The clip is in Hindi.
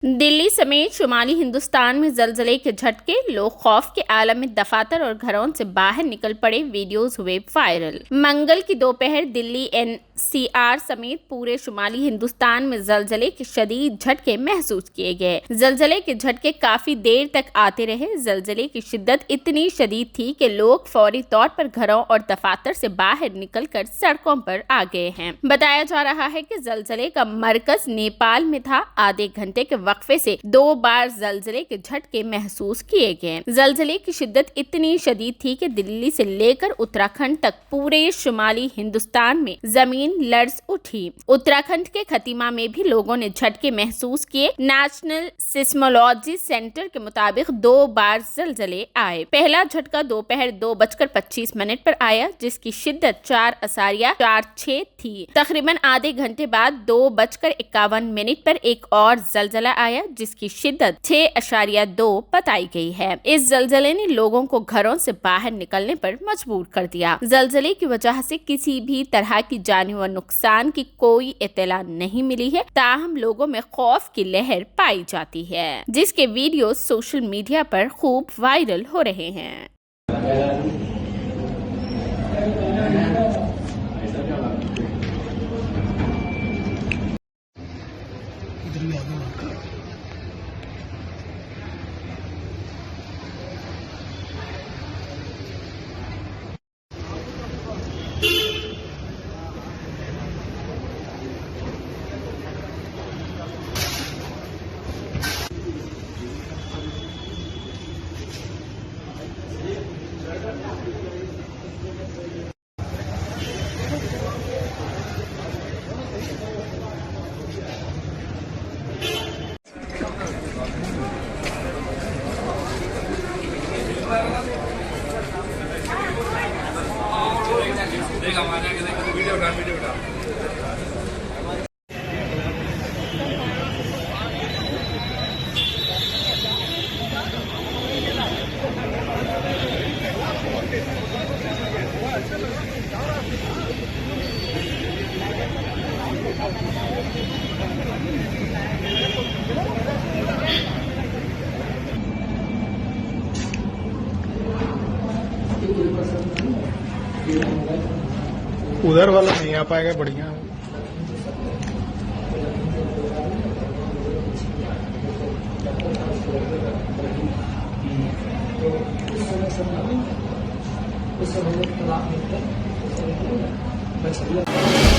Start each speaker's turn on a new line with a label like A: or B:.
A: दिल्ली समेत शुमाली हिंदुस्तान में जलजले के झटके, लोग खौफ के आलम में दफातर और घरों से बाहर निकल पड़े। वीडियोस हुए वायरल। मंगल की दोपहर दिल्ली एनसीआर समेत पूरे शुमाली हिंदुस्तान में जलजले के शदीद झटके महसूस किए गए। जलजले के झटके काफी देर तक आते रहे। जलजले की शिद्दत इतनी शदीद थी कि लोग फौरी तौर पर घरों और दफातर से बाहर निकलकर सड़कों पर आ गए हैं। बताया जा रहा है कि जलजले का मरकज नेपाल में था। आधे घंटे के वक्फे से 2 बार जलजले के झटके महसूस किए गए। जलजले की शिद्दत इतनी शदीद थी कि दिल्ली से लेकर उत्तराखंड तक पूरे शुमाली हिंदुस्तान में जमीन लर्ज उठी। उत्तराखंड के खतीमा में भी लोगों ने झटके महसूस किए। नेशनल सिस्मोलॉजी सेंटर के मुताबिक 2 बार जलजले आए। पहला झटका दोपहर 2:25 पर आया, जिसकी शिद्दत 4.46 थी। तकरीबन आधे घंटे बाद 2:51 पर एक और जलजला आया, जिसकी शिद्दत 6.2 बताई गई है। इस जलजले ने लोगों को घरों से बाहर निकलने पर मजबूर कर दिया। जलजले की वजह से किसी भी तरह की जानी व नुकसान की कोई इत्तला नहीं मिली है। ताहम लोगों में खौफ की लहर पाई जाती है, जिसके वीडियो सोशल मीडिया पर खूब वायरल हो रहे हैं।
B: वीडियो उठा
C: उधर वाला नहीं आ पाएगा। बढ़िया
D: उस समय